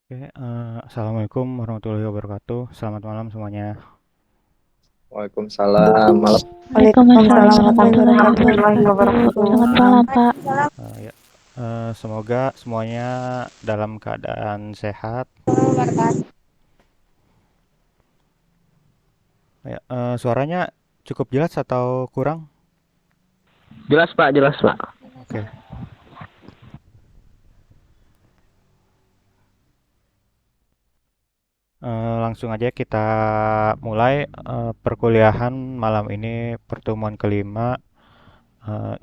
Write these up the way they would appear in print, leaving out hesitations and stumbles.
Oke, Assalamualaikum warahmatullahi wabarakatuh. Selamat malam semuanya. Waalaikumsalam. Malam. Waalaikumsalam Waalaikumsalam warahmatullahi warahmatullahi wabarakatuh. wabarakatuh. Selamat malam, Pak. Ya, semoga semuanya dalam keadaan sehat. Ya, suaranya cukup jelas atau kurang? Jelas Pak, jelas Pak. Oke, langsung aja kita mulai perkuliahan malam ini, pertemuan kelima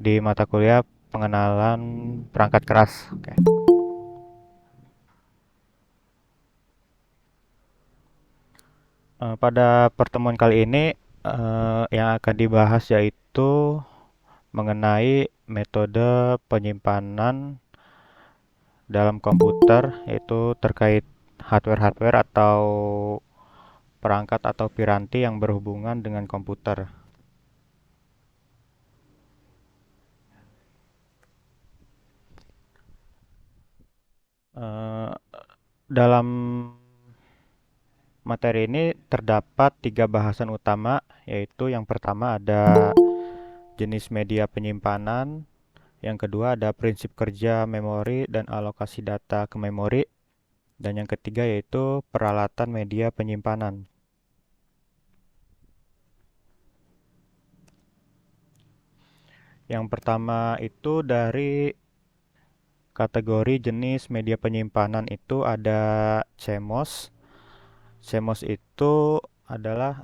di mata kuliah pengenalan perangkat keras. Oke. Pada pertemuan kali ini yang akan dibahas yaitu mengenai metode penyimpanan dalam komputer, yaitu terkait hardware-hardware atau perangkat atau piranti yang berhubungan dengan komputer. Eh, dalam materi ini terdapat tiga bahasan utama, yaitu yang pertama ada jenis media penyimpanan, yang kedua ada prinsip kerja memori dan alokasi data ke memori, dan yang ketiga yaitu peralatan media penyimpanan. Yang pertama itu dari kategori jenis media penyimpanan itu ada CMOS. CMOS itu adalah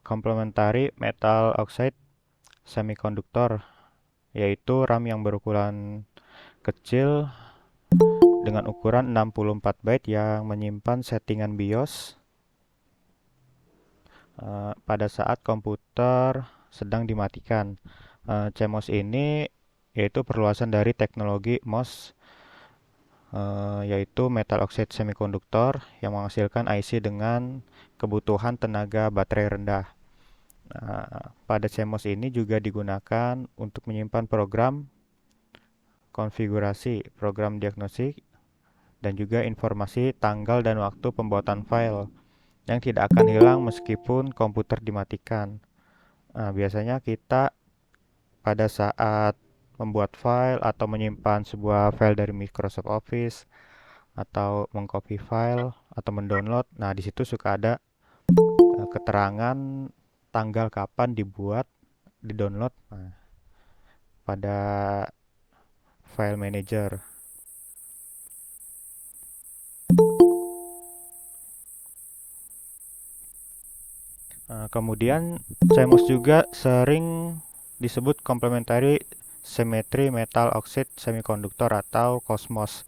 complementary metal oxide semiconductor, yaitu RAM yang berukuran kecil dengan ukuran 64 byte yang menyimpan settingan BIOS pada saat komputer sedang dimatikan. CMOS ini yaitu perluasan dari teknologi MOS, yaitu metal oxide semiconductor yang menghasilkan IC dengan kebutuhan tenaga baterai rendah. Pada CMOS ini juga digunakan untuk menyimpan program konfigurasi, program diagnostik, dan juga informasi tanggal dan waktu pembuatan file yang tidak akan hilang meskipun komputer dimatikan. Biasanya kita pada saat membuat file atau menyimpan sebuah file dari Microsoft Office atau mengcopy file atau mendownload. Nah, di situ suka ada keterangan tanggal kapan dibuat, di-download pada file manager. Kemudian CMOS juga sering disebut complementary symmetry metal oxide semiconductor atau COSMOS.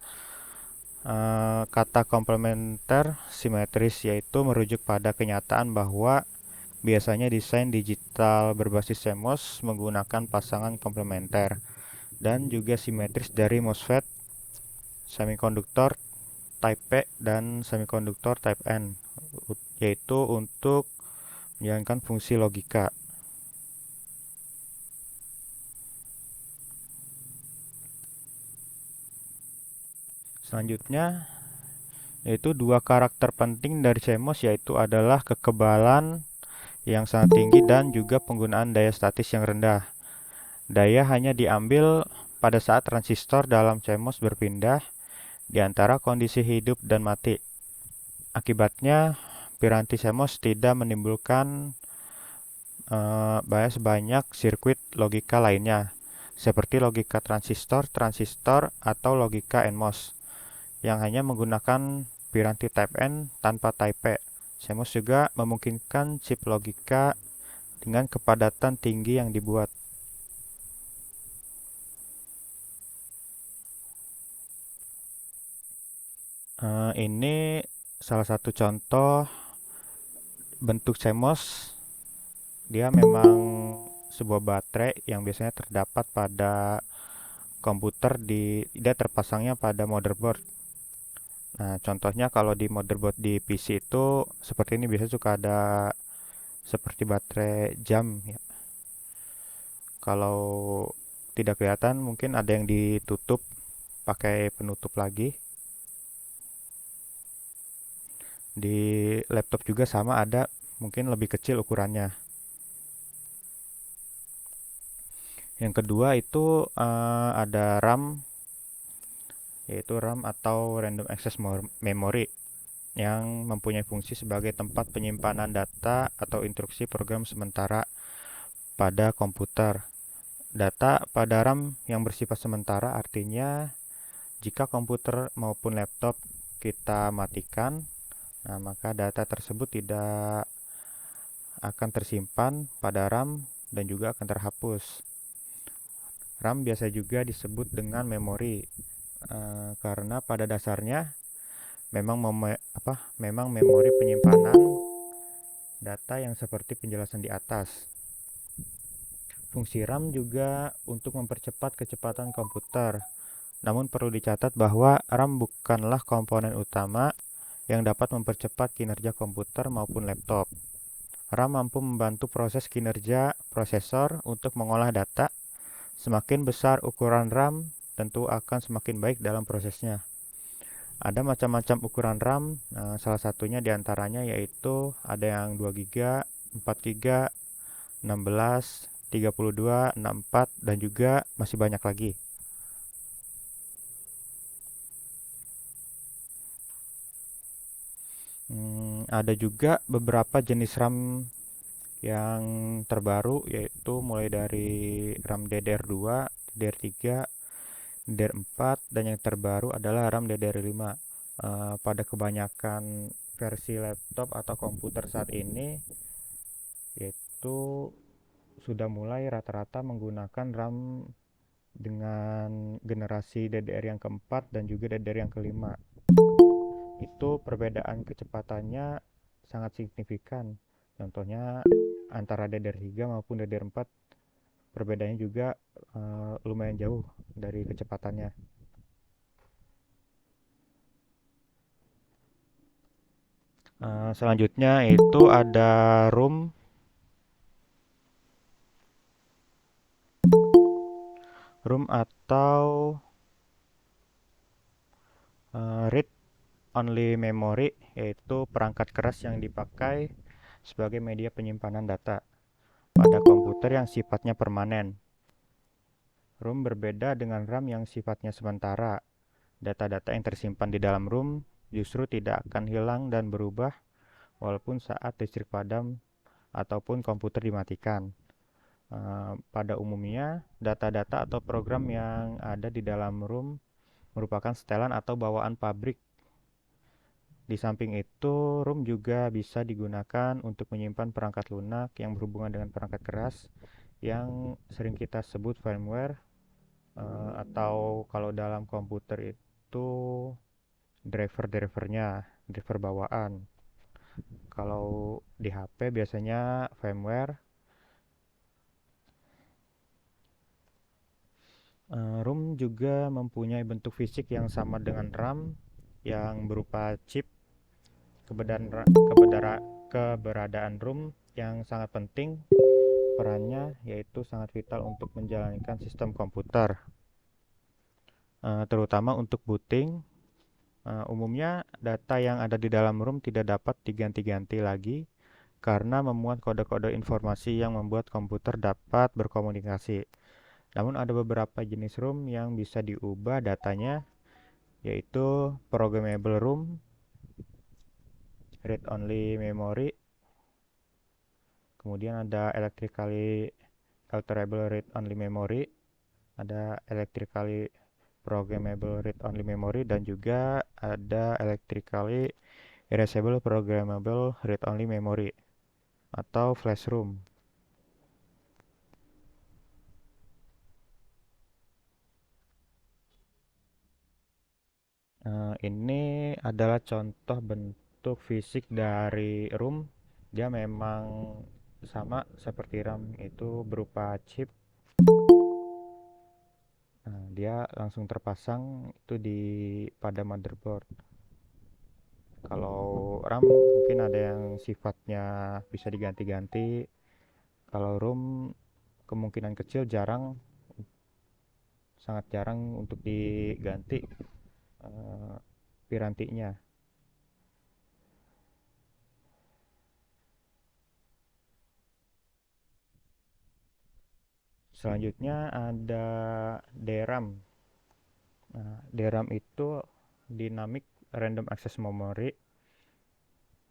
Kata komplementer simetris yaitu merujuk pada kenyataan bahwa biasanya desain digital berbasis CMOS menggunakan pasangan komplementer dan juga simetris dari MOSFET, semikonduktor Type P dan semikonduktor Type N, yaitu untuk menjalankan fungsi logika. Selanjutnya, yaitu dua karakter penting dari CMOS yaitu adalah kekebalan yang sangat tinggi dan juga penggunaan daya statis yang rendah. Daya hanya diambil pada saat transistor dalam CMOS berpindah di antara kondisi hidup dan mati. Akibatnya, piranti CMOS tidak menimbulkan bias banyak sirkuit logika lainnya, seperti logika transistor, atau logika NMOS, yang hanya menggunakan piranti Type N tanpa Type P. CMOS juga memungkinkan chip logika dengan kepadatan tinggi yang dibuat. Ini salah satu contoh bentuk CMOS. Dia memang sebuah baterai yang biasanya terdapat pada komputer dia terpasangnya pada motherboard. Nah, contohnya kalau di motherboard di PC itu seperti ini biasanya suka ada seperti baterai jam ya. Kalau tidak kelihatan mungkin ada yang ditutup pakai penutup lagi. Di laptop juga sama, ada mungkin lebih kecil ukurannya. Yang kedua itu ada RAM, yaitu RAM atau Random Access Memory, yang mempunyai fungsi sebagai tempat penyimpanan data atau instruksi program sementara pada komputer. Data pada RAM yang bersifat sementara artinya jika komputer maupun laptop kita matikan, nah maka data tersebut tidak akan tersimpan pada RAM dan juga akan terhapus. RAM biasa juga disebut dengan memori karena pada dasarnya memang memori penyimpanan data yang seperti penjelasan di atas. Fungsi RAM juga untuk mempercepat kecepatan komputer. Namun perlu dicatat bahwa RAM bukanlah komponen utama yang dapat mempercepat kinerja komputer maupun laptop. RAM mampu membantu proses kinerja prosesor untuk mengolah data. Semakin besar ukuran RAM, tentu akan semakin baik dalam prosesnya. Ada macam-macam ukuran RAM, salah satunya diantaranya yaitu ada yang 2 GB, 4 GB, 16, 32, 64, dan juga masih banyak lagi. Ada juga beberapa jenis RAM yang terbaru yaitu mulai dari RAM DDR2, DDR3, DDR4, dan yang terbaru adalah RAM DDR5. Pada kebanyakan versi laptop atau komputer saat ini yaitu sudah mulai rata-rata menggunakan RAM dengan generasi DDR yang keempat dan juga DDR yang kelima. Itu perbedaan kecepatannya sangat signifikan. Contohnya antara DDR3 maupun DDR4 perbedaannya juga lumayan jauh dari kecepatannya. Selanjutnya itu ada ROM atau read only memory, yaitu perangkat keras yang dipakai sebagai media penyimpanan data pada komputer yang sifatnya permanen. ROM berbeda dengan RAM yang sifatnya sementara. Data-data yang tersimpan di dalam ROM justru tidak akan hilang dan berubah walaupun saat listrik padam ataupun komputer dimatikan. Pada umumnya, data-data atau program yang ada di dalam ROM merupakan setelan atau bawaan pabrik. Di samping itu, ROM juga bisa digunakan untuk menyimpan perangkat lunak yang berhubungan dengan perangkat keras yang sering kita sebut firmware, atau kalau dalam komputer itu driver bawaan. Kalau di HP biasanya firmware. ROM juga mempunyai bentuk fisik yang sama dengan RAM yang berupa chip. Keberadaan ROM yang sangat penting perannya yaitu sangat vital untuk menjalankan sistem komputer, terutama untuk booting. Umumnya data yang ada di dalam ROM tidak dapat diganti-ganti lagi karena memuat kode-kode informasi yang membuat komputer dapat berkomunikasi. Namun ada beberapa jenis ROM yang bisa diubah datanya, yaitu programmable ROM, read only memory, kemudian ada electrically alterable read only memory, ada electrically programmable read only memory, dan juga ada electrically erasable programmable read only memory atau flash ROM. Ini adalah contoh bentuk fisik dari ROM. Dia memang sama seperti RAM, itu berupa chip. Dia langsung terpasang itu pada motherboard. Kalau RAM mungkin ada yang sifatnya bisa diganti-ganti. Kalau ROM kemungkinan kecil sangat jarang untuk diganti pirantinya. Selanjutnya ada DRAM. Nah, DRAM itu Dynamic Random Access Memory,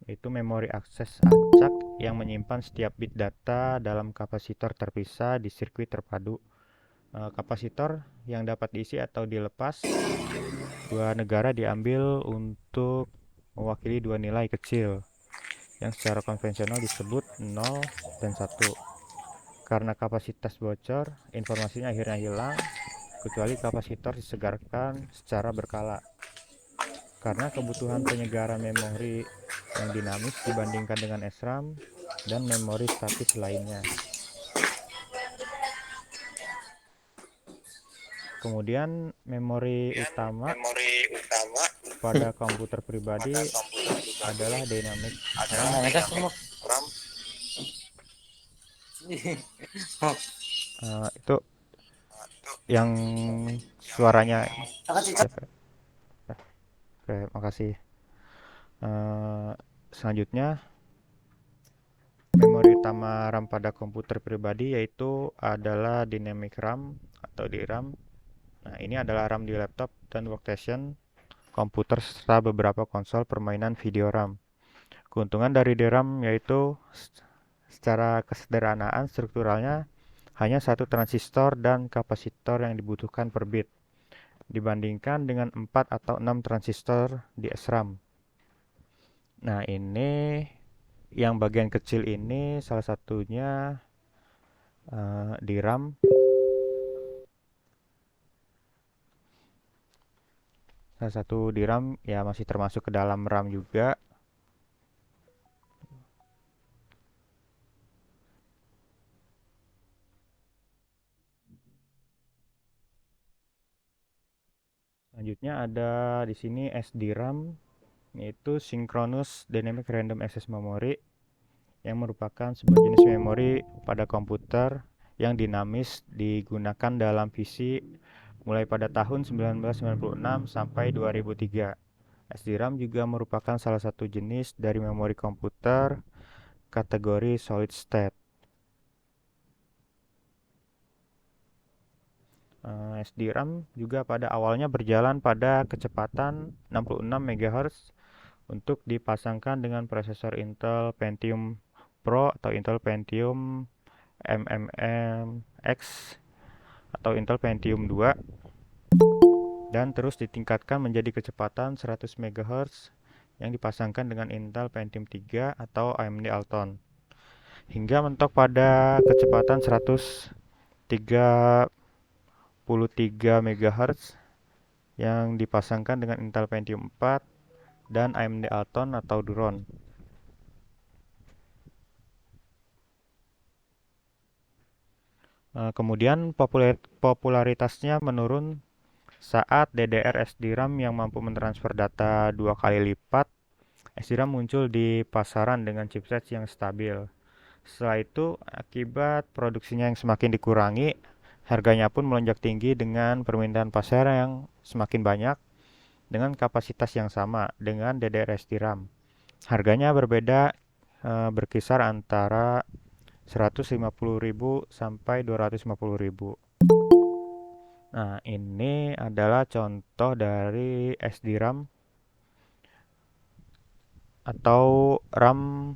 yaitu memori akses acak yang menyimpan setiap bit data dalam kapasitor terpisah di sirkuit terpadu. Kapasitor yang dapat diisi atau dilepas dua negara diambil untuk mewakili dua nilai kecil yang secara konvensional disebut 0 dan 1. Karena kapasitas bocor, informasinya akhirnya hilang, kecuali kapasitor disegarkan secara berkala. Karena kebutuhan penyegaran memori yang dinamis dibandingkan dengan SRAM dan memori statis lainnya. Kemudian memori utama pada komputer pribadi adalah dynamic RAM. Itu yang suaranya. Oke, makasih. Selanjutnya, memori utama RAM pada komputer pribadi yaitu adalah dynamic RAM atau DRAM. Nah, ini adalah RAM di laptop dan workstation komputer serta beberapa konsol permainan video RAM. Keuntungan dari DRAM yaitu secara kesederhanaan strukturalnya hanya satu transistor dan kapasitor yang dibutuhkan per bit dibandingkan dengan 4 atau 6 transistor di SRAM. Nah, ini yang bagian kecil ini salah satunya di RAM. Salah satu di RAM ya masih termasuk ke dalam RAM juga. Selanjutnya ada di sini SDRAM, yaitu Synchronous Dynamic Random Access Memory, yang merupakan sebuah jenis memori pada komputer yang dinamis digunakan dalam PC mulai pada tahun 1996 sampai 2003. SDRAM juga merupakan salah satu jenis dari memori komputer kategori solid state. SDRAM juga pada awalnya berjalan pada kecepatan 66 MHz untuk dipasangkan dengan prosesor Intel Pentium Pro atau Intel Pentium MMX atau Intel Pentium 2 dan terus ditingkatkan menjadi kecepatan 100 MHz yang dipasangkan dengan Intel Pentium 3 atau AMD Alton hingga mentok pada kecepatan 133 MHz yang dipasangkan dengan Intel Pentium 4 dan AMD Alton atau Duron. Kemudian popularitasnya menurun saat DDR SDRAM yang mampu mentransfer data 2 kali lipat. SDRAM muncul di pasaran dengan chipset yang stabil. Setelah itu, akibat produksinya yang semakin dikurangi, harganya pun melonjak tinggi dengan permintaan pasar yang semakin banyak dengan kapasitas yang sama dengan DDR SDRAM. Harganya berbeda, berkisar antara 150.000 sampai 250.000. Nah, ini adalah contoh dari SDRAM atau RAM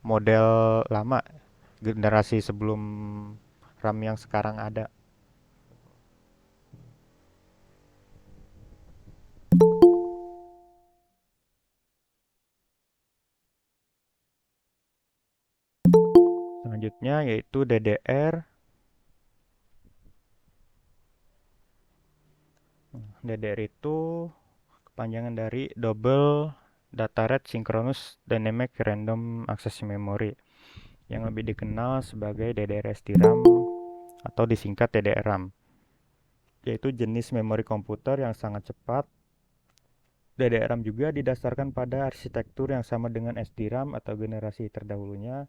model lama, generasi sebelum RAM yang sekarang ada. Selanjutnya yaitu DDR. DDR itu kepanjangan dari Double Data Rate Synchronous Dynamic Random Access Memory yang lebih dikenal sebagai DDR SDRAM atau disingkat DDR-RAM, yaitu jenis memori komputer yang sangat cepat. DDR-RAM juga didasarkan pada arsitektur yang sama dengan SDRAM atau generasi terdahulunya,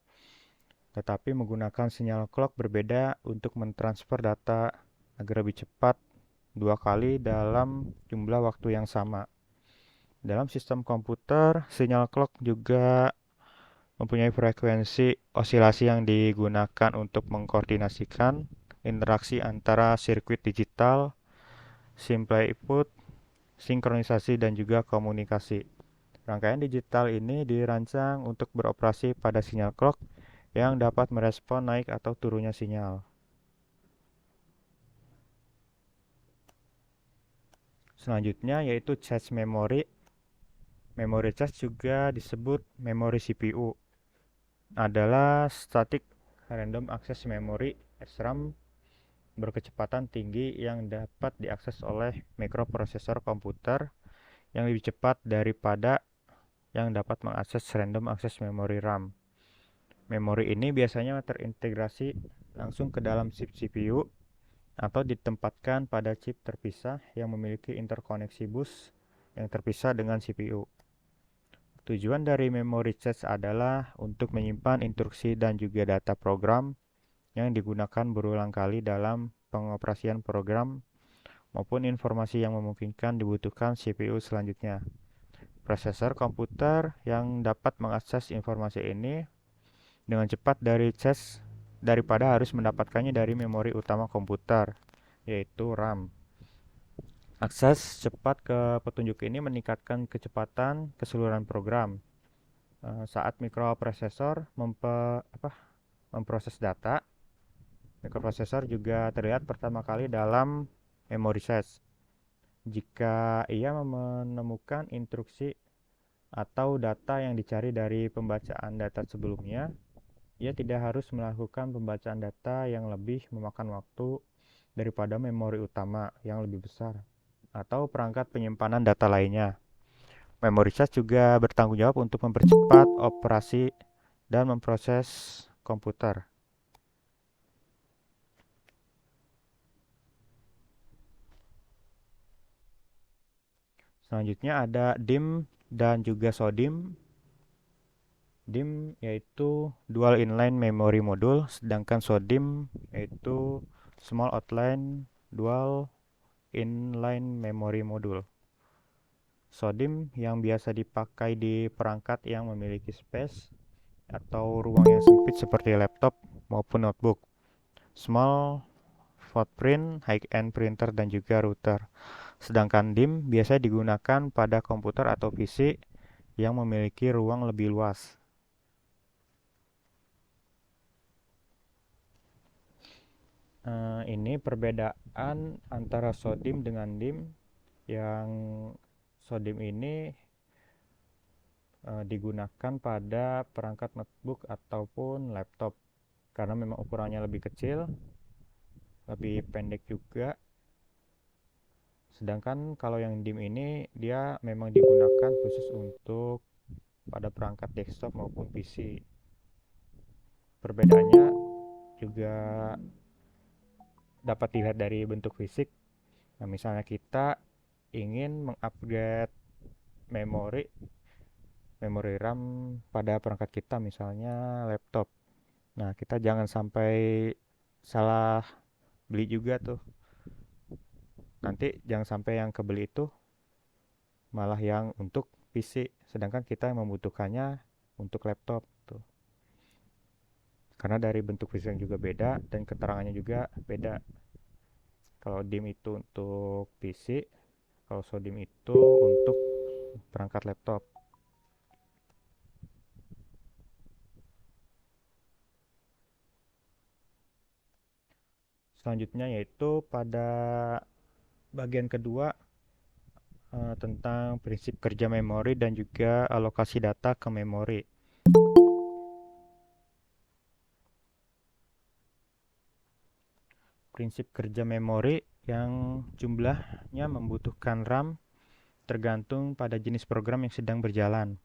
tetapi menggunakan sinyal clock berbeda untuk mentransfer data agar lebih cepat 2 kali dalam jumlah waktu yang sama. Dalam sistem komputer, sinyal clock juga mempunyai frekuensi osilasi yang digunakan untuk mengkoordinasikan interaksi antara sirkuit digital, simple input, sinkronisasi, dan juga komunikasi. Rangkaian digital ini dirancang untuk beroperasi pada sinyal clock yang dapat merespon naik atau turunnya sinyal. Selanjutnya yaitu cache memory. Memory cache juga disebut memori CPU. Adalah static random access memory (SRAM) berkecepatan tinggi yang dapat diakses oleh mikroprosesor komputer yang lebih cepat daripada yang dapat mengakses random access memory RAM. Memori ini biasanya terintegrasi langsung ke dalam chip CPU atau ditempatkan pada chip terpisah yang memiliki interkoneksi bus yang terpisah dengan CPU. Tujuan dari memory cache adalah untuk menyimpan instruksi dan juga data program yang digunakan berulang kali dalam pengoperasian program maupun informasi yang memungkinkan dibutuhkan CPU selanjutnya. Prosesor komputer yang dapat mengakses informasi ini dengan cepat dari cache daripada harus mendapatkannya dari memori utama komputer, yaitu RAM. Akses cepat ke petunjuk ini meningkatkan kecepatan keseluruhan program. Saat mikroprosesor memproses data, mikroprosesor juga terlihat pertama kali dalam memory cache. Jika ia menemukan instruksi atau data yang dicari dari pembacaan data sebelumnya, ia tidak harus melakukan pembacaan data yang lebih memakan waktu daripada memori utama yang lebih besar atau perangkat penyimpanan data lainnya. Memory cache juga bertanggung jawab untuk mempercepat operasi dan memproses komputer. Selanjutnya ada DIMM dan juga SODIMM. DIMM yaitu Dual Inline Memory Module, sedangkan SODIMM yaitu Small Outline Dual Inline Memory Module. SODIMM yang biasa dipakai di perangkat yang memiliki space atau ruang yang sempit seperti laptop maupun notebook, small footprint, high-end printer, dan juga router. Sedangkan DIMM biasa digunakan pada komputer atau PC yang memiliki ruang lebih luas. Ini perbedaan antara SODIMM dengan DIMM. Yang SODIMM ini digunakan pada perangkat notebook ataupun laptop karena memang ukurannya lebih kecil, lebih pendek juga. Sedangkan kalau yang DIMM ini dia memang digunakan khusus untuk pada perangkat desktop maupun PC. Perbedaannya juga dapat dilihat dari bentuk fisik. Nah, misalnya kita ingin mengupgrade memori RAM pada perangkat kita, misalnya laptop. Nah, kita jangan sampai salah beli juga tuh. Nanti jangan sampai yang kebeli itu malah yang untuk PC, sedangkan kita yang membutuhkannya untuk laptop tuh. Karena dari bentuk fisik juga beda dan keterangannya juga beda. Kalau DIMM itu untuk PC, kalau SODIMM itu untuk perangkat laptop. Selanjutnya yaitu pada bagian kedua tentang prinsip kerja memori dan juga alokasi data ke memori. Prinsip kerja memori yang jumlahnya membutuhkan RAM tergantung pada jenis program yang sedang berjalan.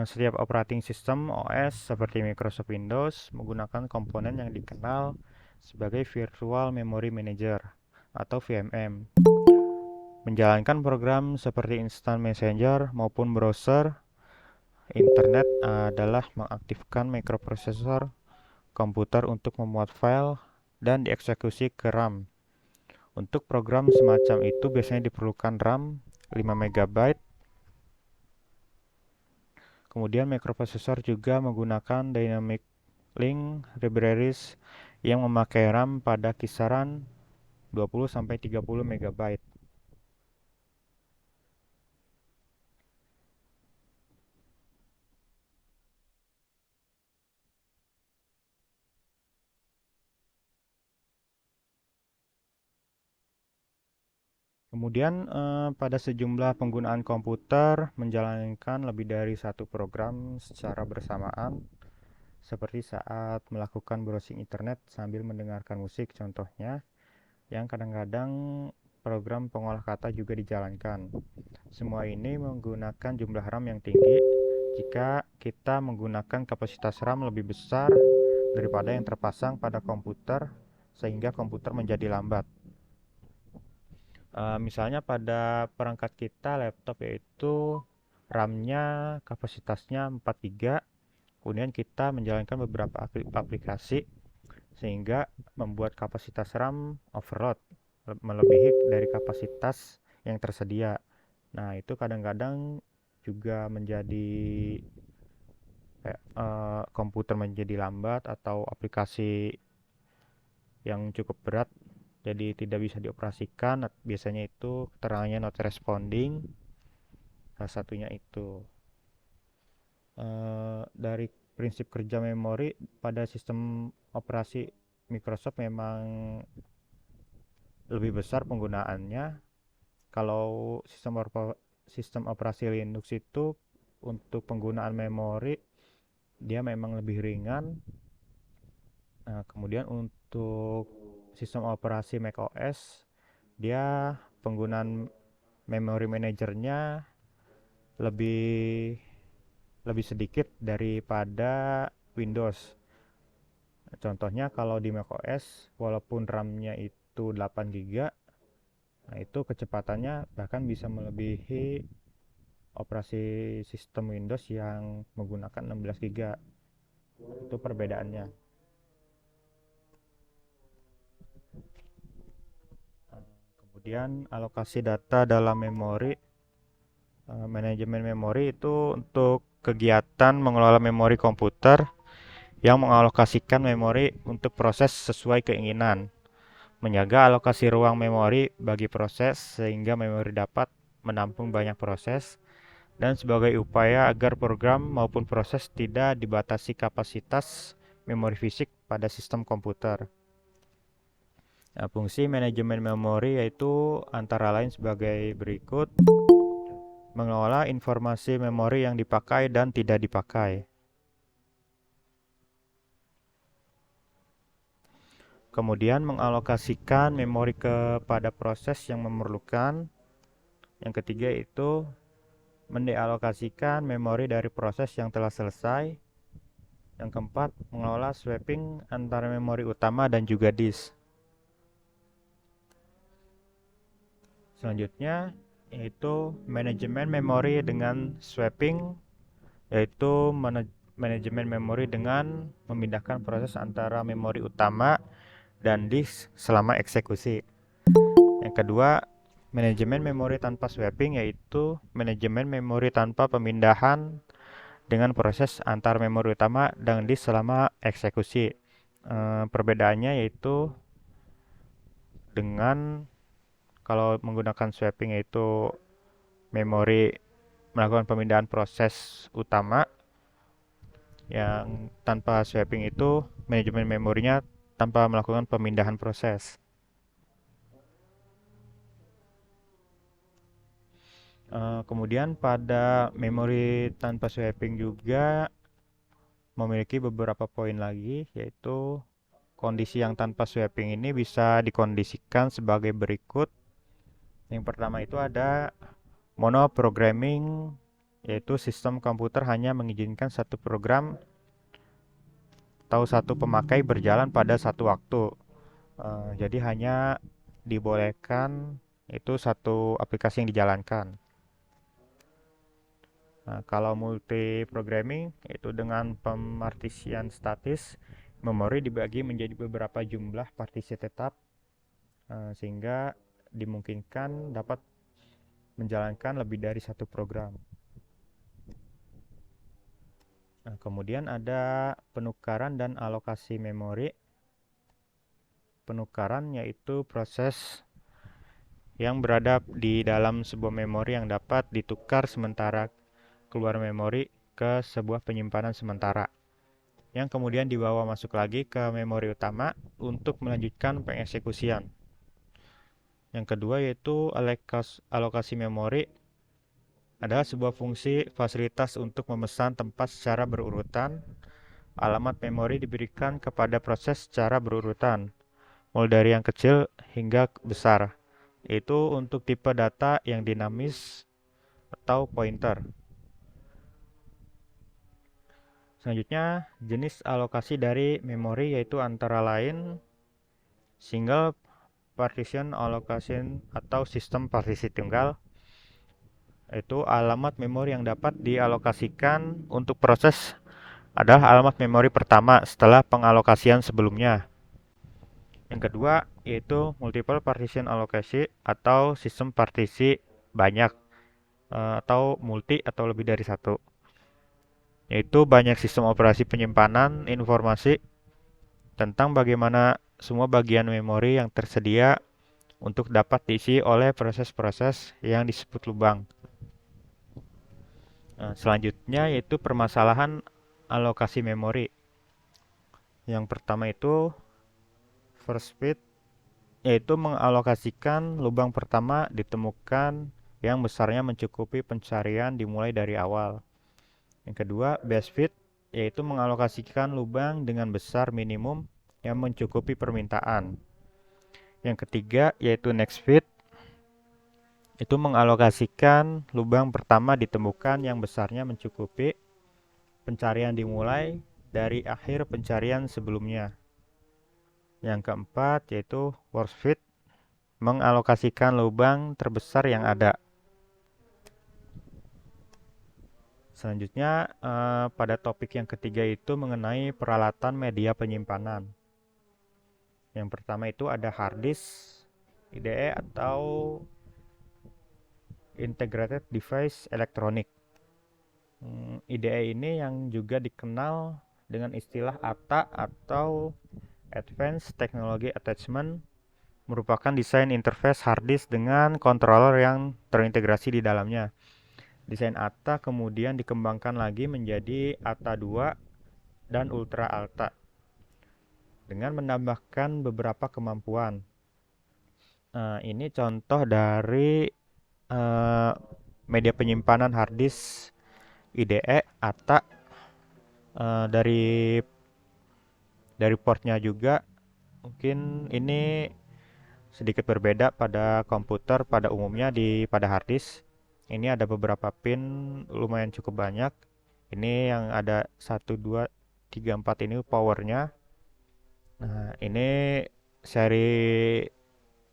Setiap operating system OS seperti Microsoft Windows menggunakan komponen yang dikenal sebagai Virtual Memory Manager atau VMM. Menjalankan program seperti Instant Messenger maupun browser internet adalah mengaktifkan mikroprosesor komputer untuk memuat file dan dieksekusi ke RAM. Untuk program semacam itu biasanya diperlukan RAM 5 MB. Kemudian mikroprosesor juga menggunakan Dynamic Link Libraries yang memakai RAM pada kisaran 20-30 MB. Kemudian pada sejumlah penggunaan komputer menjalankan lebih dari satu program secara bersamaan, seperti saat melakukan browsing internet sambil mendengarkan musik contohnya, yang kadang-kadang program pengolah kata juga dijalankan. Semua ini menggunakan jumlah RAM yang tinggi jika kita menggunakan kapasitas RAM lebih besar daripada yang terpasang pada komputer, sehingga komputer menjadi lambat. Misalnya pada perangkat kita laptop, yaitu RAM-nya kapasitasnya 4 GB, kemudian kita menjalankan beberapa aplikasi sehingga membuat kapasitas RAM overload melebihi dari kapasitas yang tersedia. Nah, itu kadang-kadang juga menjadi komputer menjadi lambat atau aplikasi yang cukup berat jadi tidak bisa dioperasikan. Biasanya itu keterangannya not responding. Salah satunya itu. Dari prinsip kerja memori pada sistem operasi Microsoft memang lebih besar penggunaannya. Kalau sistem operasi Linux itu untuk penggunaan memori dia memang lebih ringan. Nah, kemudian untuk sistem operasi macOS dia penggunaan memory manajernya lebih lebih sedikit daripada Windows. Contohnya kalau di macOS walaupun RAM-nya itu 8 GB, nah itu kecepatannya bahkan bisa melebihi operasi sistem Windows yang menggunakan 16 GB. Itu perbedaannya. Kemudian alokasi data dalam memori. Manajemen memori itu untuk kegiatan mengelola memori komputer yang mengalokasikan memori untuk proses sesuai keinginan, menjaga alokasi ruang memori bagi proses sehingga memori dapat menampung banyak proses, dan sebagai upaya agar program maupun proses tidak dibatasi kapasitas memori fisik pada sistem komputer. Nah, fungsi manajemen memori yaitu antara lain sebagai berikut: mengelola informasi memori yang dipakai dan tidak dipakai. Kemudian mengalokasikan memori kepada proses yang memerlukan. Yang ketiga itu mendealokasikan memori dari proses yang telah selesai. Yang keempat, mengelola swapping antara memori utama dan juga disk. Selanjutnya yaitu manajemen memori dengan swapping, yaitu manajemen memori dengan memindahkan proses antara memori utama dan disk selama eksekusi. Yang kedua, manajemen memori tanpa swapping, yaitu manajemen memori tanpa pemindahan dengan proses antar memori utama dan disk selama eksekusi. Perbedaannya yaitu dengan kalau menggunakan swapping yaitu memori melakukan pemindahan proses utama, yang tanpa swapping itu manajemen memorinya tanpa melakukan pemindahan proses. Kemudian pada memori tanpa swapping juga memiliki beberapa poin lagi, yaitu kondisi yang tanpa swapping ini bisa dikondisikan sebagai berikut. Yang pertama itu ada monoprogramming, yaitu sistem komputer hanya mengizinkan satu program atau satu pemakai berjalan pada satu waktu. Jadi hanya dibolehkan itu satu aplikasi yang dijalankan. Nah, kalau multi programming itu dengan pemartisian statis, memori dibagi menjadi beberapa jumlah partisi tetap, sehingga dimungkinkan dapat menjalankan lebih dari satu program. Nah, kemudian ada penukaran dan alokasi memori. penukaran, yaitu proses yang berada di dalam sebuah memori yang dapat ditukar sementara keluar memori ke sebuah penyimpanan sementara, yang kemudian dibawa masuk lagi ke memori utama untuk melanjutkan pengeksekusian. Yang kedua yaitu alokasi memori adalah sebuah fungsi fasilitas untuk memesan tempat secara berurutan. Alamat memori diberikan kepada proses secara berurutan, mulai dari yang kecil hingga besar, yaitu untuk tipe data yang dinamis atau pointer. Selanjutnya, jenis alokasi dari memori yaitu antara lain single partition allocation atau sistem partisi tunggal, yaitu alamat memori yang dapat dialokasikan untuk proses adalah alamat memori pertama setelah pengalokasian sebelumnya. Yang kedua yaitu multiple partition allocation atau sistem partisi banyak atau multi atau lebih dari satu, yaitu banyak sistem operasi penyimpanan informasi tentang bagaimana semua bagian memori yang tersedia untuk dapat diisi oleh proses-proses yang disebut lubang. Selanjutnya yaitu permasalahan alokasi memori. Yang pertama itu first fit, yaitu mengalokasikan lubang pertama ditemukan yang besarnya mencukupi pencarian dimulai dari awal. Yang kedua, best fit, yaitu mengalokasikan lubang dengan besar minimum yang mencukupi permintaan. Yang ketiga, yaitu next fit, itu mengalokasikan lubang pertama ditemukan yang besarnya mencukupi pencarian dimulai dari akhir pencarian sebelumnya. Yang keempat, yaitu worst fit, mengalokasikan lubang terbesar yang ada. Selanjutnya, pada topik yang ketiga itu mengenai peralatan media penyimpanan. Yang pertama itu ada hard disk, IDE atau Integrated Device Electronic. IDE ini yang juga dikenal dengan istilah ATA atau Advanced Technology Attachment, merupakan desain interface hard disk dengan controller yang terintegrasi di dalamnya. Desain ATA kemudian dikembangkan lagi menjadi ATA 2 dan Ultra ATA dengan menambahkan beberapa kemampuan. Ini contoh dari media penyimpanan hard disk IDE ATA. Dari portnya juga mungkin ini sedikit berbeda pada komputer pada umumnya. Pada hard disk ini ada beberapa pin lumayan cukup banyak. Ini yang ada 1, 2, 3, 4 ini powernya. Nah, ini seri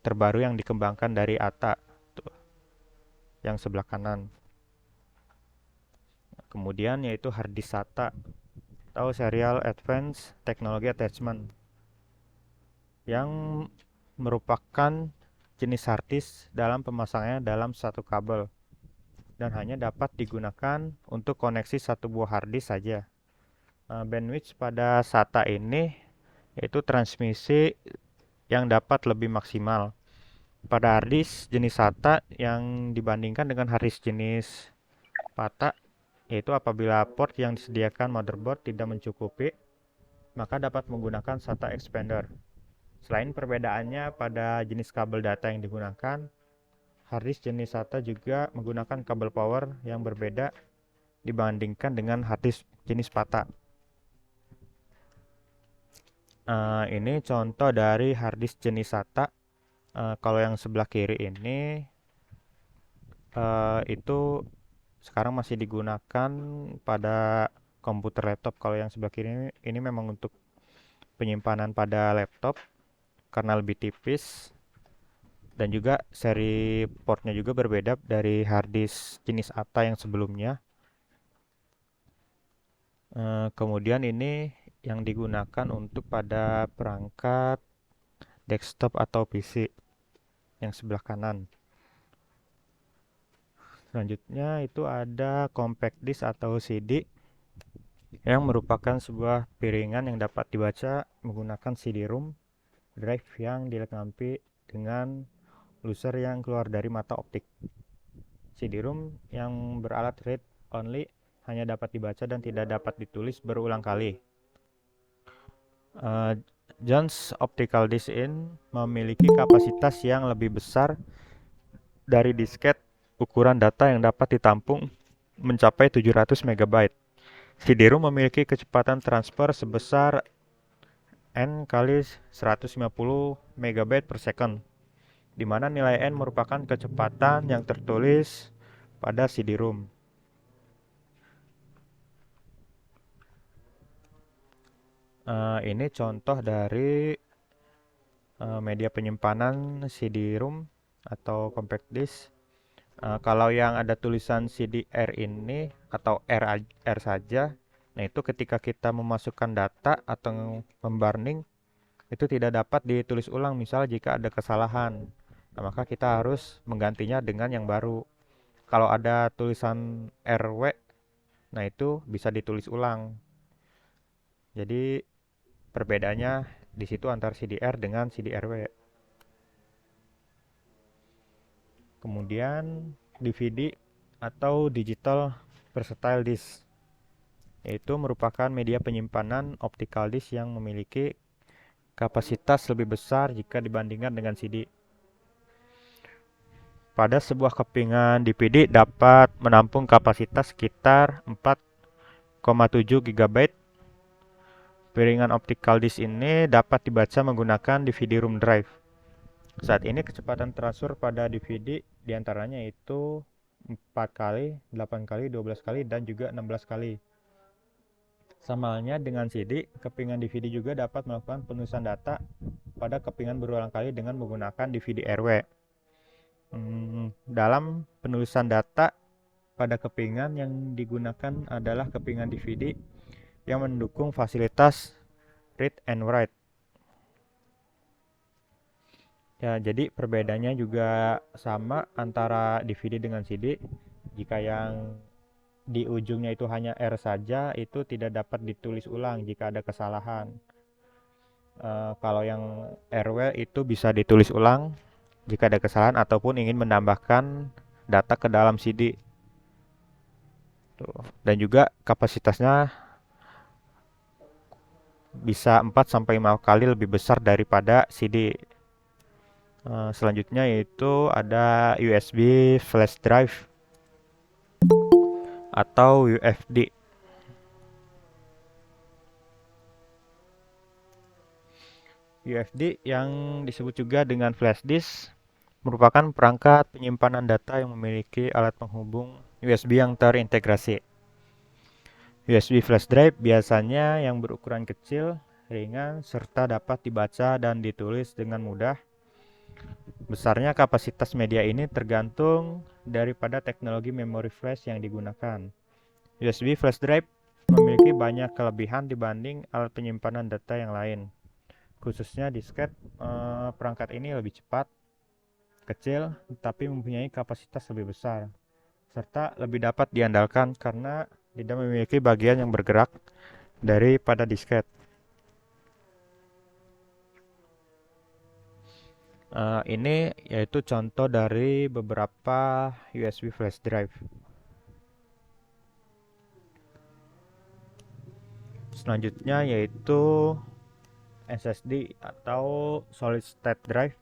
terbaru yang dikembangkan dari ATA tuh, yang sebelah kanan. Kemudian yaitu hard disk SATA atau Serial Advanced Technology Attachment, yang merupakan jenis hard disk dalam pemasangannya dalam satu kabel dan hanya dapat digunakan untuk koneksi satu buah hard disk saja. Bandwidth pada SATA ini yaitu transmisi yang dapat lebih maksimal pada hard disk jenis SATA yang dibandingkan dengan hard disk jenis PATA, yaitu apabila port yang disediakan motherboard tidak mencukupi, maka dapat menggunakan SATA expander. Selain perbedaannya pada jenis kabel data yang digunakan, hard disk jenis SATA juga menggunakan kabel power yang berbeda dibandingkan dengan hard disk jenis PATA. Ini contoh dari hard disk jenis SATA. Kalau yang sebelah kiri ini itu sekarang masih digunakan pada komputer laptop. Kalau yang sebelah kiri ini memang untuk penyimpanan pada laptop karena lebih tipis, dan juga seri portnya juga berbeda dari hard disk jenis ATA yang sebelumnya. Kemudian ini yang digunakan untuk pada perangkat desktop atau PC yang sebelah kanan. Selanjutnya itu ada compact disk atau CD, yang merupakan sebuah piringan yang dapat dibaca menggunakan CD-ROM drive yang dilengkapi dengan loser yang keluar dari mata optik. CD-ROM yang beralat read only hanya dapat dibaca dan tidak dapat ditulis berulang kali. John's Optical Disk In memiliki kapasitas yang lebih besar dari disket. Ukuran data yang dapat ditampung mencapai 700 MB. CD-ROM memiliki kecepatan transfer sebesar N kali 150 MB per second, di mana nilai N merupakan kecepatan yang tertulis pada CD-ROM. Ini contoh dari media penyimpanan CD-ROM atau compact disk. Kalau yang ada tulisan CD-R ini atau R saja, nah itu ketika kita memasukkan data atau memburning itu tidak dapat ditulis ulang, misal jika ada kesalahan. Nah, maka kita harus menggantinya dengan yang baru. Kalau ada tulisan RW, nah itu bisa ditulis ulang. Jadi perbedaannya di situ antara CD-R dengan CD-RW. Kemudian DVD atau Digital Versatile Disk, yaitu merupakan media penyimpanan optical disk yang memiliki kapasitas lebih besar jika dibandingkan dengan CD. Pada sebuah kepingan DVD dapat menampung kapasitas sekitar 4,7 GB. Piringan optical disk ini dapat dibaca menggunakan DVD-ROM drive. Saat ini kecepatan transfer pada DVD diantaranya itu 4 kali, 8 kali, 12 kali, dan juga 16 kali. Sama halnya dengan CD, kepingan DVD juga dapat melakukan penulisan data pada kepingan berulang kali dengan menggunakan DVD RW. Dalam penulisan data pada kepingan yang digunakan adalah kepingan DVD yang mendukung fasilitas read and write. Ya, jadi perbedaannya juga sama antara DVD dengan CD. Jika yang di ujungnya itu hanya R saja, itu tidak dapat ditulis ulang jika ada kesalahan. Kalau yang RW itu bisa ditulis ulang jika ada kesalahan ataupun ingin menambahkan data ke dalam CD. Tuh. Dan juga kapasitasnya bisa 4-5 kali lebih besar daripada CD. Selanjutnya yaitu ada USB flash drive atau UFD. UFD yang disebut juga dengan flash disk merupakan perangkat penyimpanan data yang memiliki alat penghubung USB yang terintegrasi. USB flash drive biasanya yang berukuran kecil, ringan, serta dapat dibaca dan ditulis dengan mudah. Besarnya kapasitas media ini tergantung daripada teknologi memori flash yang digunakan. USB flash drive memiliki banyak kelebihan dibanding alat penyimpanan data yang lain. Khususnya disket, perangkat ini lebih cepat, kecil, tapi mempunyai kapasitas lebih besar, serta lebih dapat diandalkan karena tidak memiliki bagian yang bergerak daripada disket. Ini yaitu contoh dari beberapa USB flash drive. Selanjutnya yaitu SSD atau Solid State Drive.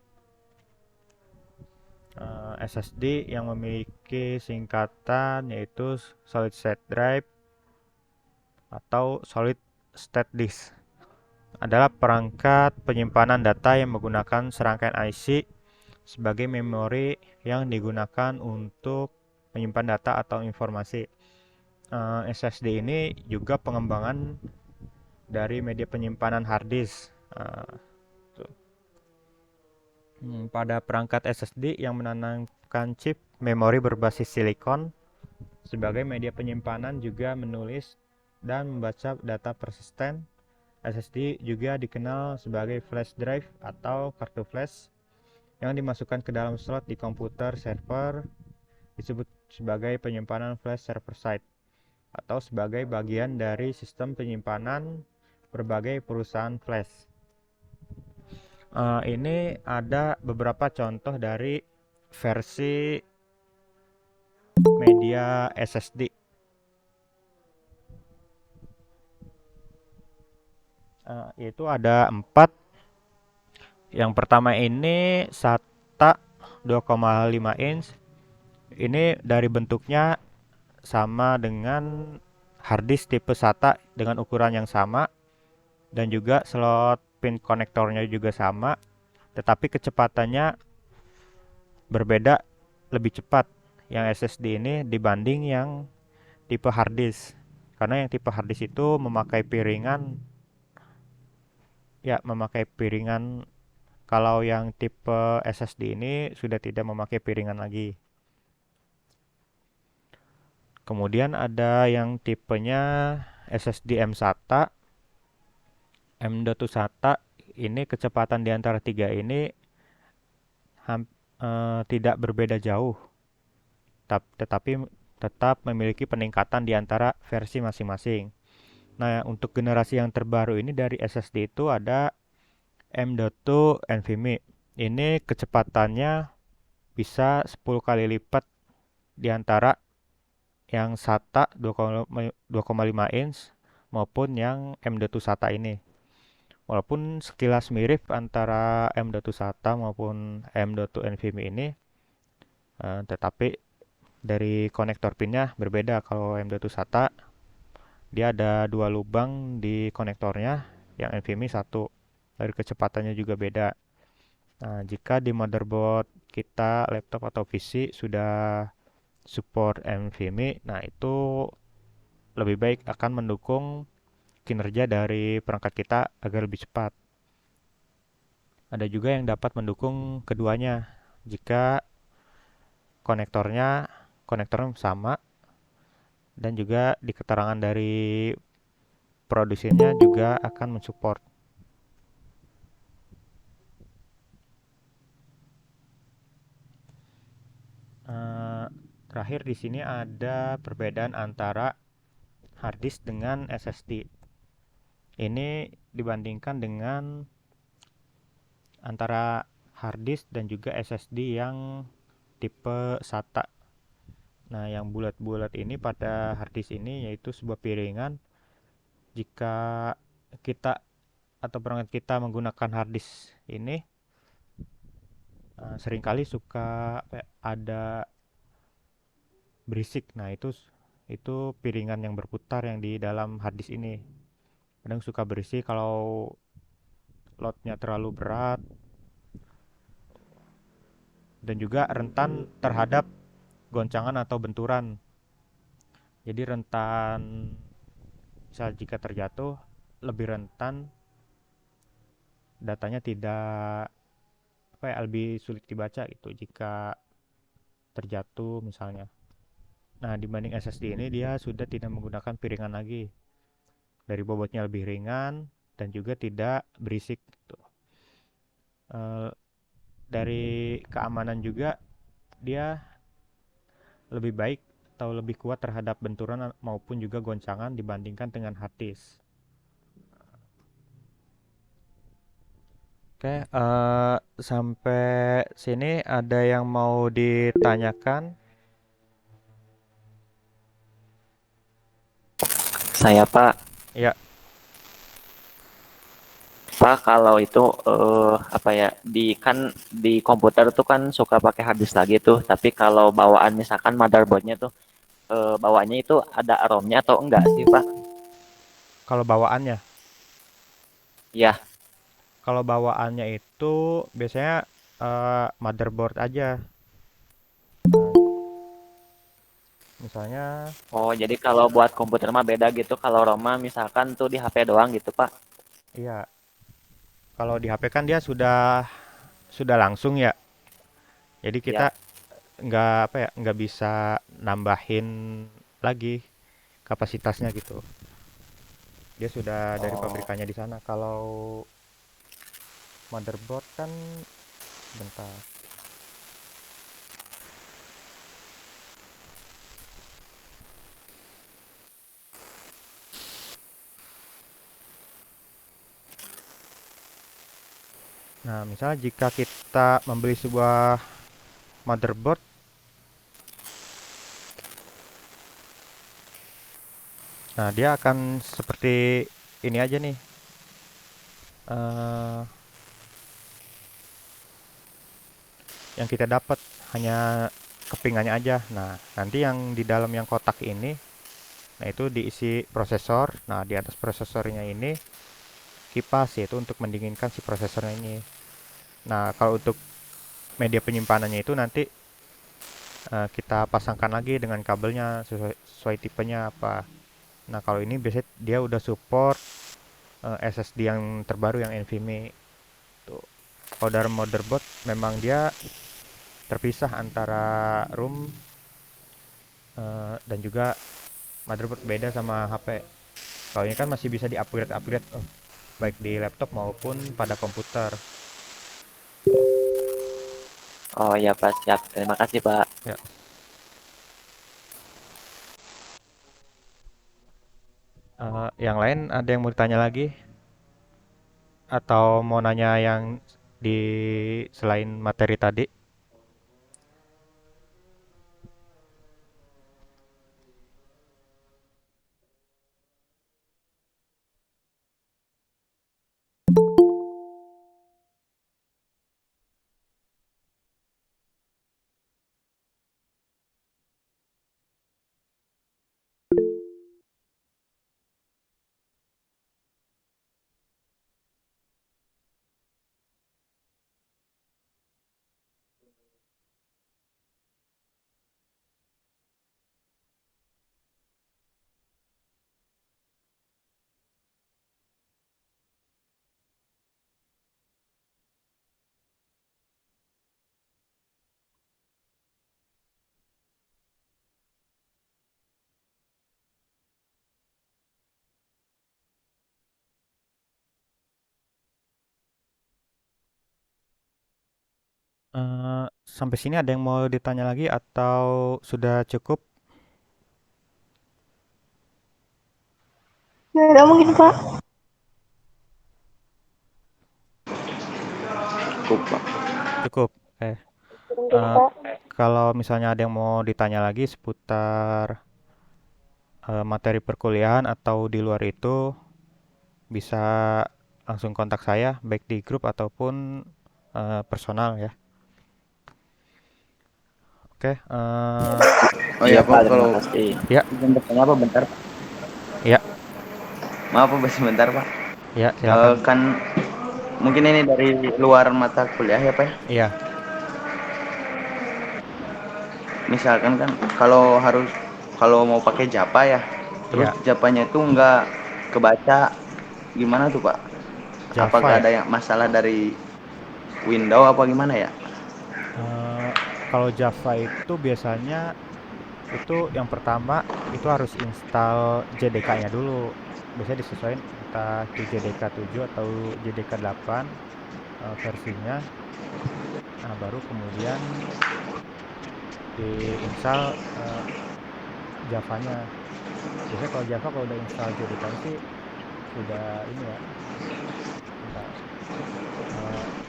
SSD yang memiliki singkatan yaitu Solid State Drive atau Solid State Disk, adalah perangkat penyimpanan data yang menggunakan serangkaian IC sebagai memori yang digunakan untuk menyimpan data atau informasi. SSD ini juga pengembangan dari media penyimpanan hard disk. Pada perangkat SSD yang menanamkan chip memori berbasis silikon sebagai media penyimpanan juga menulis dan membaca data persisten. SSD juga dikenal sebagai flash drive atau kartu flash yang dimasukkan ke dalam slot di komputer server, disebut sebagai penyimpanan flash server side atau sebagai bagian dari sistem penyimpanan berbagai perusahaan flash. Ini ada beberapa contoh dari versi media SSD. Yaitu ada 4. Yang pertama ini SATA 2,5 inch. Ini dari bentuknya sama dengan harddisk tipe SATA dengan ukuran yang sama dan juga slot pin konektornya juga sama, tetapi kecepatannya berbeda, lebih cepat yang SSD ini dibanding yang tipe harddisk. Karena yang tipe harddisk itu memakai piringan, ya memakai piringan. Kalau yang tipe SSD ini sudah tidak memakai piringan lagi. Kemudian ada yang tipenya SSD M SATA. M.2 SATA ini kecepatan di antara tiga ini tidak berbeda jauh, tetapi tetap memiliki peningkatan di antara versi masing-masing. Nah, untuk generasi yang terbaru ini dari SSD itu ada M.2 NVMe. Ini kecepatannya bisa 10 kali lipat di antara yang SATA 2,5 inch maupun yang M.2 SATA ini. Walaupun sekilas mirip antara M.2 SATA maupun M.2 NVMe ini, tetapi dari konektor pinnya berbeda. Kalau M.2 SATA dia ada 2 lubang di konektornya, yang NVMe satu. Dari kecepatannya juga beda. Nah, jika di motherboard kita laptop atau PC sudah support NVMe, nah itu lebih baik akan mendukung kinerja dari perangkat kita agar lebih cepat. Ada juga yang dapat mendukung keduanya jika konektornya konektornya sama dan juga di keterangan dari produsennya juga akan mensupport. Eh, Terakhir di sini ada perbedaan antara hard disk dengan SSD. Ini dibandingkan dengan antara hard disk dan juga SSD yang tipe SATA. Nah, yang bulat-bulat ini pada hard disk ini yaitu sebuah piringan. Jika kita atau perangkat kita menggunakan hard disk ini, seringkali suka ada berisik. Nah, itu piringan yang berputar yang di dalam hard disk ini. Kadang suka berisik kalau loadnya terlalu berat dan juga rentan terhadap goncangan atau benturan. Jadi rentan, misal jika terjatuh, lebih rentan datanya tidak lebih sulit dibaca gitu jika terjatuh misalnya. Nah, dibanding SSD ini dia sudah tidak menggunakan piringan lagi. Dari bobotnya lebih ringan dan juga tidak berisik gitu. Eh, dari keamanan juga dia lebih baik atau lebih kuat terhadap benturan maupun juga goncangan dibandingkan dengan hard disk. Oke, sampai sini ada yang mau ditanyakan? Saya Pak, Ya, kalau itu apa ya di komputer tuh kan suka pakai hard disk lagi tuh, tapi kalau bawaan misalkan motherboardnya tuh bawaannya itu ada ROM-nya atau enggak sih Pak? kalau bawaannya. Ya, Kalau bawaannya itu biasanya motherboard aja. Nah, misalnya, oh jadi kalau buat komputer mah beda gitu, kalau ROM mah misalkan tuh di HP doang gitu Pak? iya, kalau di HP kan dia sudah langsung ya. Jadi kita Ya, nggak bisa nambahin lagi kapasitasnya gitu. Dia sudah dari oh pabrikannya di sana. Kalau motherboard kan bentar. Nah, misalnya jika kita membeli sebuah motherboard, nah dia akan seperti ini aja nih. eh, yang kita dapat hanya kepingannya aja. Nah, nanti yang di dalam yang kotak ini, nah itu diisi prosesor. Nah, di atas prosesornya ini kipas, yaitu untuk mendinginkan si prosesornya ini. Nah, kalau untuk media penyimpanannya itu nanti kita pasangkan lagi dengan kabelnya sesuai tipenya apa. Nah, kalau ini biasanya dia udah support SSD yang terbaru yang NVMe tuh. Kalau dari motherboard memang dia terpisah antara ROM dan juga motherboard, beda sama HP. Kalau ini kan masih bisa di-upgrade baik di laptop maupun pada komputer. Oh ya Pak, siap. Terima kasih Pak. Ya. Yang lain ada yang mau ditanya lagi atau mau nanya yang di selain materi tadi? Sampai sini ada yang mau ditanya lagi atau sudah cukup? Ya, udah mungkin Pak. Cukup, Pak. Cukup. Eh, Mungkin eh, Pak. kalau misalnya ada yang mau ditanya lagi seputar materi perkuliahan atau di luar itu, bisa langsung kontak saya, baik di grup ataupun personal ya. Oke, Oh Iya iya, Pak, Pak, terima kalau kasih. ya, Izin bertanya apa bentar Pak? ya, maaf Pak, sebentar Pak. ya, silakan. Kan mungkin ini dari luar mata kuliah ya Pak ya. Iya, Misalkan kan kalau mau pakai Japa ya, terus iya, Japanya itu nggak kebaca, gimana tuh Pak? Java Apakah ya. ada yang masalah dari Windows apa gimana ya? Eh, Kalau Java itu biasanya itu yang pertama itu harus install JDK-nya dulu. Biasanya disesuaikan entah itu JDK 7 atau JDK 8 versinya. Nah, baru kemudian diinstal Java-nya. Biasanya kalau Java kalau udah install JDK sih sudah ini ya. Bentar.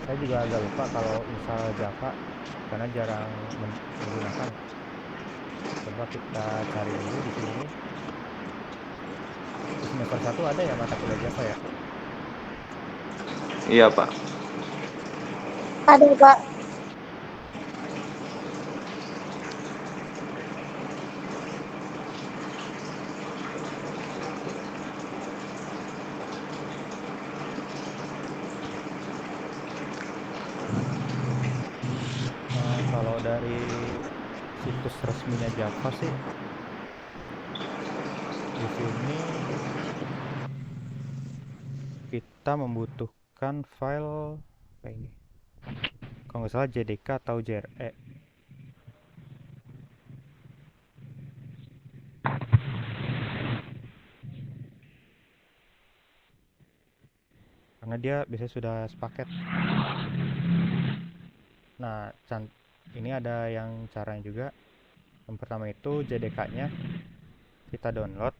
Saya juga agak lupa kalau install Java karena jarang menggunakan. Coba kita cari dulu di sini. Di semester 1 ada ya mata kuliah Java ya? Iya Pak. Ada Pak. Kalau dari situs resminya Java sih di sini kita membutuhkan file apa ini? Kalau nggak salah JDK atau JRE. Karena dia biasanya sudah sepaket. Nah, ini ada yang caranya juga. Yang pertama itu JDK-nya kita download,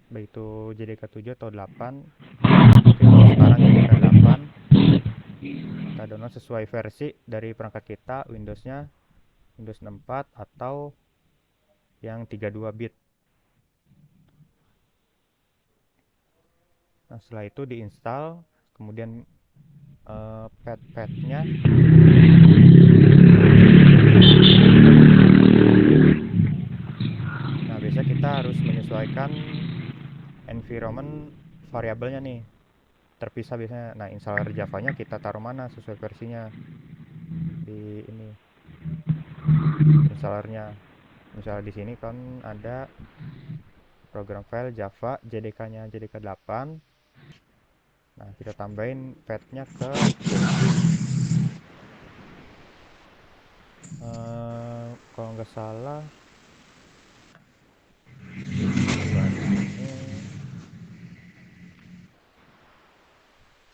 baik itu JDK 7 atau 8. Oke, kalau sekarang JDK 8. Kita download sesuai versi dari perangkat kita, Windows-nya Windows 64 atau yang 32 bit. Nah, setelah itu diinstal, kemudian pad-padnya nah biasa kita harus menyesuaikan environment variabelnya nih, terpisah biasanya. Nah, installer Java-nya kita taruh mana sesuai versinya di ini installernya. Misalnya di sini kan ada program file Java, JDK-nya JDK 8. Nah, kita tambahin pad-nya ke kalau nggak salah ini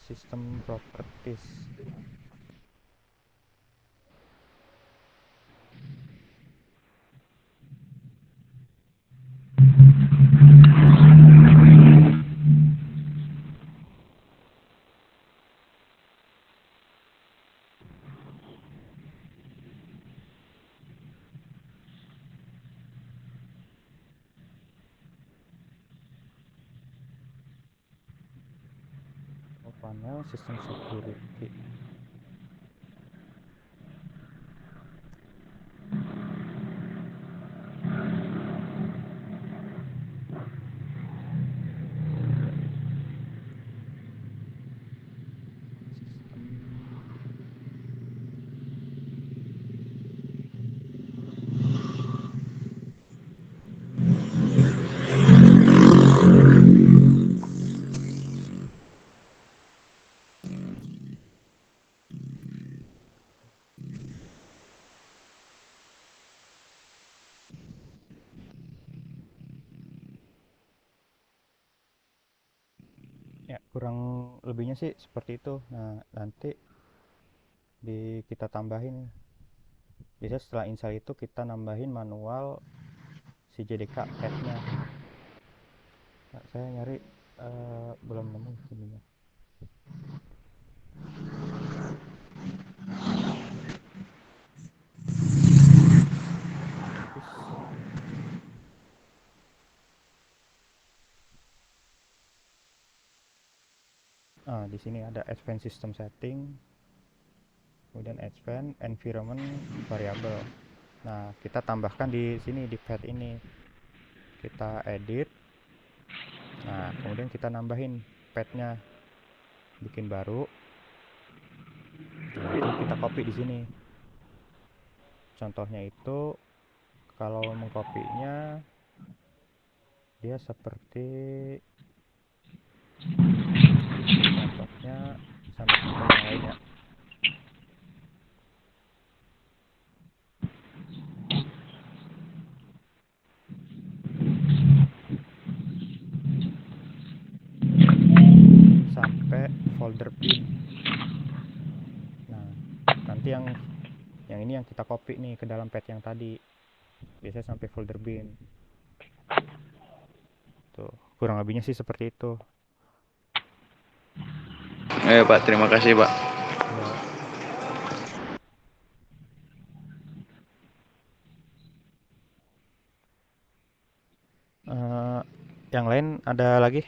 sistem properties. Panel sistem security. Ya, kurang lebihnya sih seperti itu. Nah, nanti kita tambahin. Biasanya setelah install itu kita nambahin manual si JDK pad-nya. Nah, saya nyari belum nemu sebenarnya. Di sini ada advanced system setting, kemudian advanced environment variable. Nah, kita tambahkan di sini di pad ini. Kita edit. Nah, kemudian kita nambahin padnya, bikin baru. Nah, itu kita copy di sini. Contohnya itu kalau mengkopinya dia seperti contohnya sama contoh yang lainnya. Sampai folder bin. Nah, nanti yang ini yang kita copy nih ke dalam pad yang tadi. Biasanya sampai folder bin. Tuh, kurang lebihnya sih seperti itu. Pak, terima kasih Pak. Yang lain ada lagi?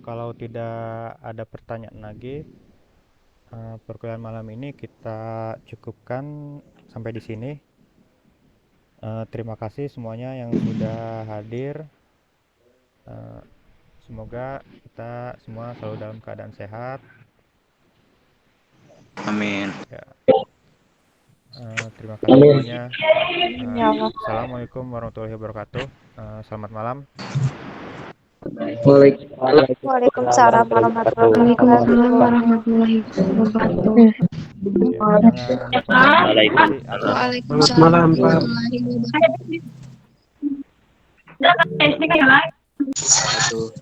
Kalau tidak ada pertanyaan lagi, perkuliahan malam ini kita cukupkan sampai di sini. Terima kasih semuanya yang sudah hadir. Semoga kita semua selalu dalam keadaan sehat. Amin. Ya. Terima kasih semuanya. Assalamualaikum warahmatullahi wabarakatuh. Selamat malam. Waalaikumsalam warahmatullahi wabarakatuh. Waalaikumsalam. Waalaikumsalam warahmatullahi wabarakatuh. Satu.